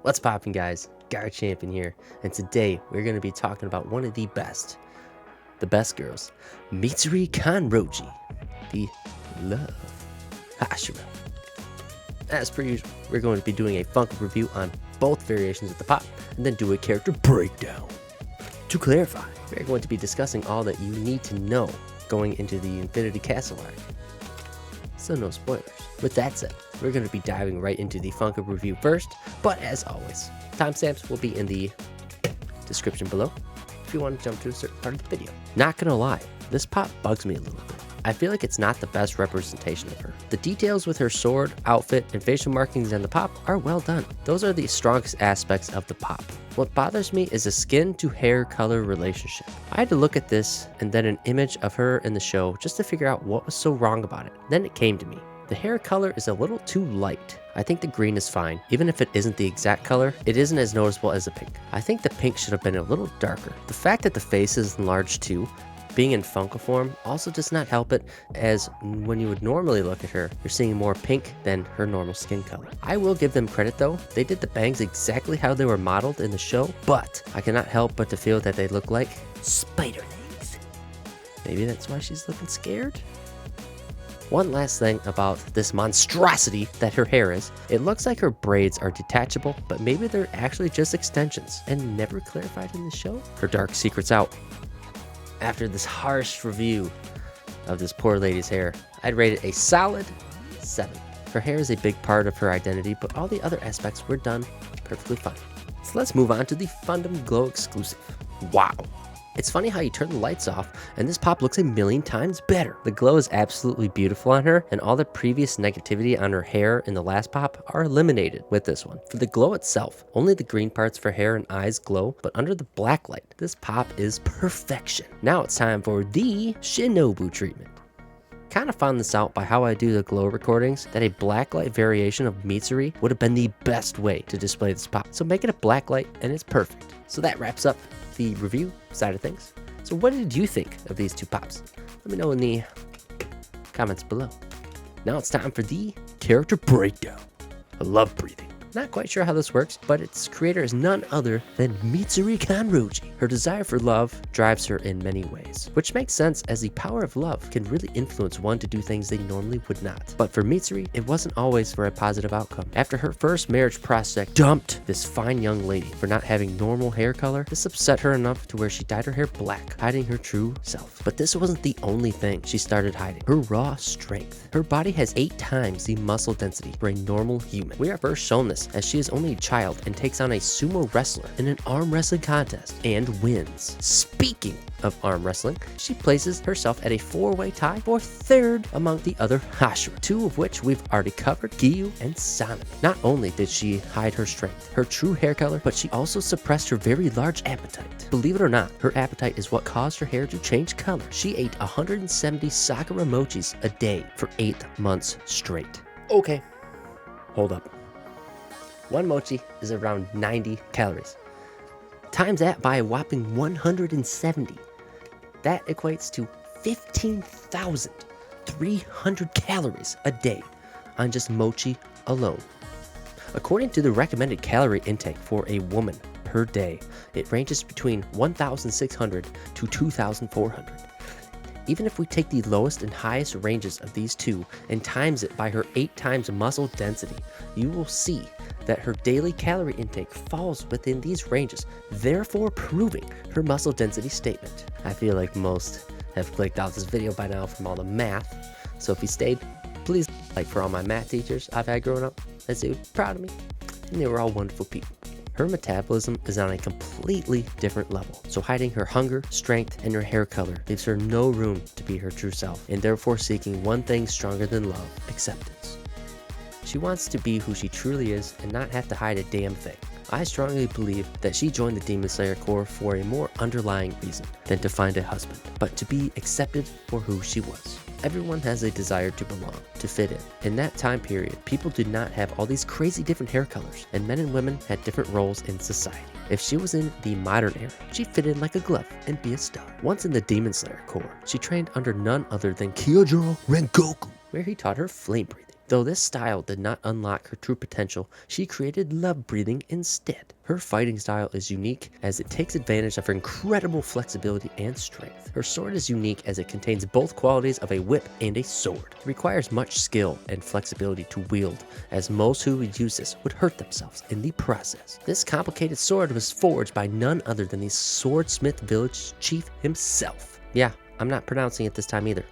What's poppin', guys? Guard Champion here, and today we're going to be talking about one of the best girls, MITSURI Kanroji, the love Hashira. As per usual, we're going to be doing a Funko review on both variations of the pop, and then do a character breakdown. To clarify, we're going to be discussing all that you need to know going into the Infinity Castle arc. So no spoilers. With that said, we're going to be diving right into the Funko review first, but as always, timestamps will be in the description below if you want to jump to a certain part of the video. Not gonna lie, this pop bugs me a little bit. I feel like it's not the best representation of her. The details with her sword, outfit, and facial markings on the pop are well done. Those are the strongest aspects of the pop. What bothers me is the skin to hair color relationship. I had to look at this and then an image of her in the show just to figure out what was so wrong about it. Then it came to me. The hair color is a little too light. I think the green is fine. Even if it isn't the exact color, it isn't as noticeable as the pink. I think the pink should have been a little darker. The fact that the face is enlarged too, being in Funko form, also does not help it, as when you would normally look at her, you're seeing more pink than her normal skin color. I will give them credit though, they did the bangs exactly how they were modeled in the show, but I cannot help but to feel that they look like spider legs. Maybe that's why she's looking scared? One last thing about this monstrosity that her hair is, it looks like her braids are detachable, but maybe they're actually just extensions and never clarified in the show. Her dark secret's out. After this harsh review of this poor lady's hair, I'd rate it a solid 7. Her hair is a big part of her identity, but all the other aspects were done perfectly fine. So let's move on to the Fundom Glow exclusive. Wow. It's funny how you turn the lights off and this pop looks a million times better. The glow is absolutely beautiful on her, and all the previous negativity on her hair in the last pop are eliminated with this one. For the glow itself, only the green parts for hair and eyes glow, but under the black light, this pop is perfection. Now it's time for the Shinobu treatment. Kind of found this out by how I do the glow recordings, that a blacklight variation of MITSURI would have been the best way to display this pop. So make it a blacklight and it's perfect. So that wraps up the review side of things. So what did you think of these two pops? Let me know in the comments below. Now it's time for the character breakdown. I love breathing. Not quite sure how this works, but its creator is none other than MITSURI Kanroji. Her desire for love drives her in many ways, which makes sense as the power of love can really influence one to do things they normally would not. But for MITSURI, it wasn't always for a positive outcome. After her first marriage prospect dumped this fine young lady for not having normal hair color, this upset her enough to where she dyed her hair black, hiding her true self. But this wasn't the only thing she started hiding. Her raw strength. Her body has 8 times the muscle density for a normal human. We are first shown this as she is only a child and takes on a sumo wrestler in an arm wrestling contest and wins. Speaking of arm wrestling, she places herself at a 4-way tie for 3rd among the other Hashira, 2 of which we've already covered, Giyu and Sanemi. Not only did she hide her strength, her true hair color, but she also suppressed her very large appetite. Believe it or not, her appetite is what caused her hair to change color. She ate 170 Sakura mochis a day for 8 months straight. Okay, hold up. 1 mochi is around 90 calories. Times that by a whopping 170. That equates to 15,300 calories a day on just mochi alone. According to the recommended calorie intake for a woman per day, it ranges between 1,600 to 2,400. Even if we take the lowest and highest ranges of these two and times it by her 8 times muscle density, you will see that her daily calorie intake falls within these ranges, therefore proving her muscle density statement. I feel like most have clicked out this video by now from all the math, so if you stayed, please like for all my math teachers I've had growing up. They were proud of me, and they were all wonderful people. Her metabolism is on a completely different level, so hiding her hunger, strength, and her hair color leaves her no room to be her true self, and therefore seeking one thing stronger than love: acceptance. She wants to be who she truly is and not have to hide a damn thing. I strongly believe that she joined the Demon Slayer Corps for a more underlying reason than to find a husband, but to be accepted for who she was. Everyone has a desire to belong, to fit in. In that time period, people did not have all these crazy different hair colors, and men and women had different roles in society. If she was in the modern era, she'd fit in like a glove and be a star. Once in the Demon Slayer Corps, she trained under none other than Kyojuro Rengoku, where he taught her flame breathing. Though this style did not unlock her true potential, she created love breathing instead. Her fighting style is unique as it takes advantage of her incredible flexibility and strength. Her sword is unique as it contains both qualities of a whip and a sword. It requires much skill and flexibility to wield, as most who would use this would hurt themselves in the process. This complicated sword was forged by none other than the Swordsmith Village chief himself. Yeah, I'm not pronouncing it this time either.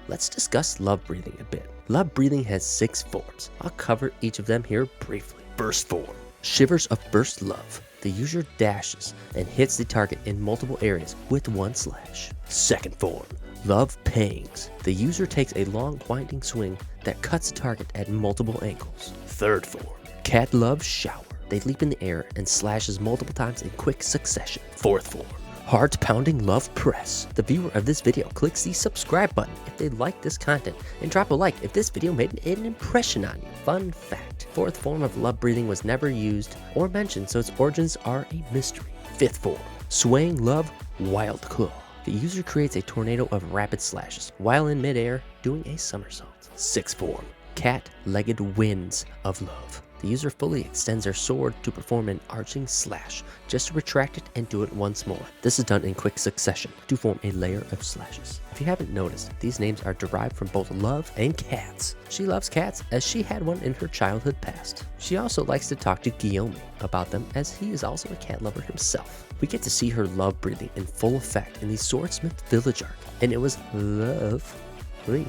Let's discuss love breathing a bit. Love breathing has 6 forms. I'll cover each of them here briefly. Burst form. Shivers of burst love. The user dashes and hits the target in multiple areas with 1 slash. Second form. Love pangs. The user takes a long winding swing that cuts the target at multiple angles. Third form. Cat love shower. They leap in the air and slashes multiple times in quick succession. Fourth form. Heart-pounding love press. The viewer of this video clicks the subscribe button if they like this content, and drop a like if this video made an impression on you. Fun fact, fourth form of love breathing was never used or mentioned, so its origins are a mystery. Fifth form, swaying love wild claw. The user creates a tornado of rapid slashes while in midair doing a somersault. Sixth form, cat-legged winds of love. The user fully extends their sword to perform an arching slash, just to retract it and do it once more. This is done in quick succession to form a layer of slashes. If you haven't noticed, these names are derived from both love and cats. She loves cats as she had one in her childhood past. She also likes to talk to Guillaume about them as he is also a cat lover himself. We get to see her love breathing in full effect in the Swordsmith Village arc, and it was lovely.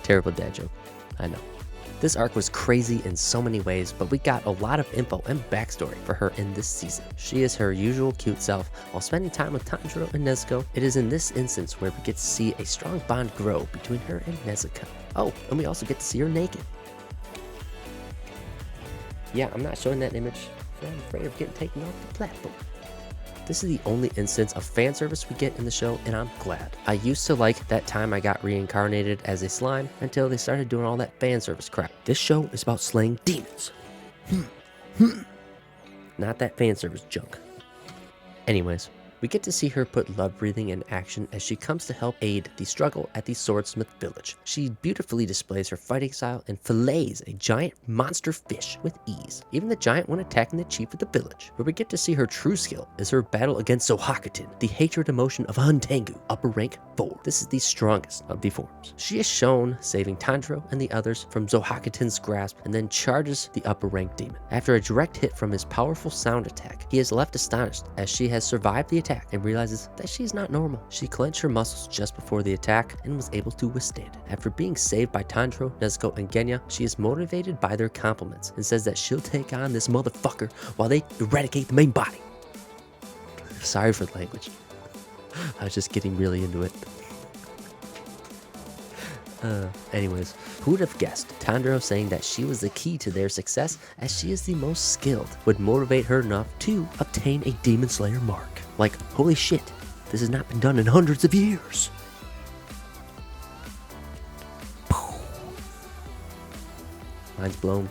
Terrible dad joke, I know. This arc was crazy in so many ways, but we got a lot of info and backstory for her in this season. She is her usual cute self while spending time with Tanjiro and Nezuko. It is in this instance where we get to see a strong bond grow between her and Nezuko. Oh, and we also get to see her naked. Yeah, I'm not showing that image, for I'm afraid of getting taken off the platform. This is the only instance of fan service we get in the show, and I'm glad. I used to like that time I got reincarnated as a slime until they started doing all that fan service crap. This show is about slaying demons. Not that fan service junk. Anyways, we get to see her put love breathing in action as she comes to help aid the struggle at the Swordsmith Village. She beautifully displays her fighting style and fillets a giant monster fish with ease. Even the giant one attacking the chief of the village. Where we get to see her true skill is her battle against Zohakutin, the hatred emotion of Huntengu, upper rank 4. This is the strongest of the forms. She is shown saving Tanjiro and the others from Zohakutin's grasp and then charges the upper rank demon. After a direct hit from his powerful sound attack, he is left astonished as she has survived the attack and realizes that she's not normal. She clenched her muscles just before the attack and was able to withstand it. After being saved by Tanjiro, Nezuko, and Genya, she is motivated by their compliments and says that she'll take on this motherfucker while they eradicate the main body. Sorry for the language. I was just getting really into it. Anyways, who would have guessed Tanjiro saying that she was the key to their success as she is the most skilled would motivate her enough to obtain a Demon Slayer mark. Like, holy shit, this has not been done in hundreds of years. Mind's blown.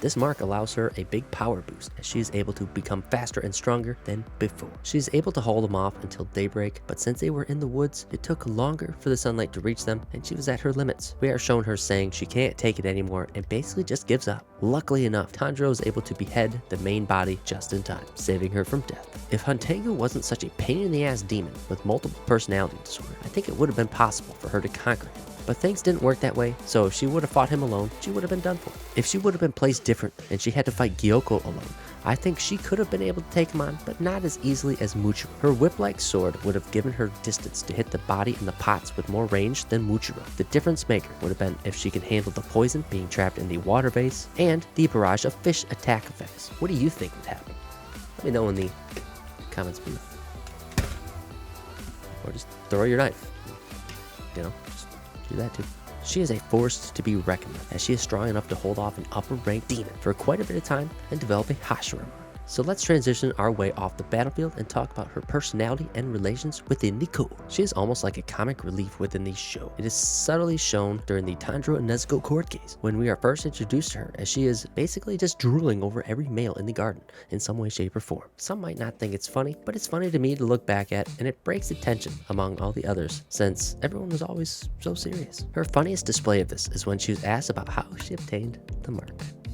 This mark allows her a big power boost as she is able to become faster and stronger than before. She is able to hold them off until daybreak, but since they were in the woods, it took longer for the sunlight to reach them and she was at her limits. We are shown her saying she can't take it anymore and basically just gives up. Luckily enough, Tanjiro is able to behead the main body just in time, saving her from death. If Huntengu wasn't such a pain in the ass demon with multiple personality disorder, I think it would have been possible for her to conquer him. But things didn't work that way, so if she would have fought him alone, she would have been done for. If she would have been placed different and she had to fight Gyoko alone, I think she could have been able to take him on, but not as easily as Muchiro. Her whip-like sword would have given her distance to hit the body in the pots with more range than Muchiro. The difference maker would have been if she could handle the poison being trapped in the water vase and the barrage of fish attack effects. What do you think would happen? Let me know in the comments below. Or just throw your knife. You know, just do that too. She is a force to be reckoned with, as she is strong enough to hold off an upper-ranked demon for quite a bit of time and develop a Hashira mark. So let's transition our way off the battlefield and talk about her personality and relations within the core. She is almost like a comic relief within the show. It is subtly shown during the Tanjiro and Nezuko court case when we are first introduced to her, as she is basically just drooling over every male in the garden in some way, shape, or form. Some might not think it's funny, but it's funny to me to look back at, and it breaks the tension among all the others since everyone was always so serious. Her funniest display of this is when she was asked about how she obtained the mark.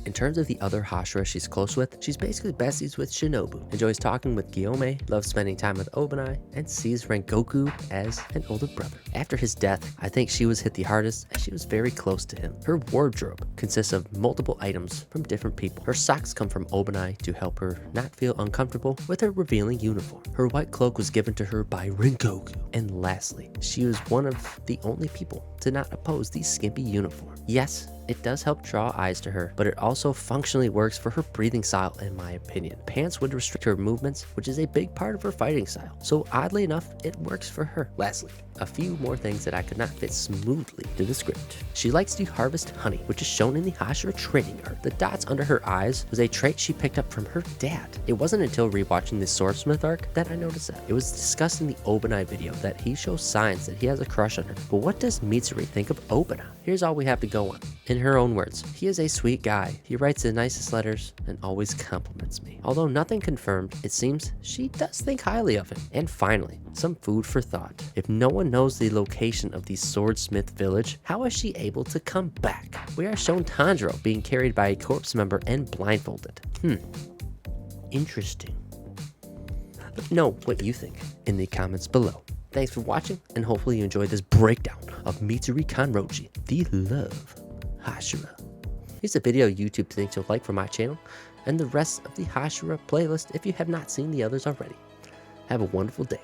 In terms of the other Hashira she's close with, she's basically besties with Shinobu, enjoys talking with Gyome, loves spending time with Obanai, and sees Rengoku as an older brother. After his death, I think she was hit the hardest as she was very close to him. Her wardrobe consists of multiple items from different people. Her socks come from Obanai to help her not feel uncomfortable with her revealing uniform. Her white cloak was given to her by Rengoku. And lastly, she was one of the only people to not oppose the skimpy uniform. Yes, it does help draw eyes to her, but it also functionally works for her breathing style in my opinion. Pants would restrict her movements, which is a big part of her fighting style, so oddly enough, it works for her. Lastly, a few more things that I could not fit smoothly to the script. She likes to harvest honey, which is shown in the Hashira trading art. The dots under her eyes was a trait she picked up from her dad. It wasn't until rewatching the Swordsmith arc that I noticed that. It was discussed in the Obanai video that he shows signs that he has a crush on her. But what does Mitsuri think of Obanai? Here's all we have to go on. In her own words, he is a sweet guy. He writes the nicest letters and always compliments me. Although nothing confirmed, it seems she does think highly of him. And finally, some food for thought. If no one knows the location of the Swordsmith village, how is she able to come back? We are shown Tanjiro being carried by a corpse member and blindfolded. Interesting. Let me know what you think in the comments below. Thanks for watching, and hopefully you enjoyed this breakdown of MITSURI Kanroji, the Love Hashira. Here's a video YouTube thinks you'll like for my channel, and the rest of the Hashira playlist if you have not seen the others already. Have a wonderful day.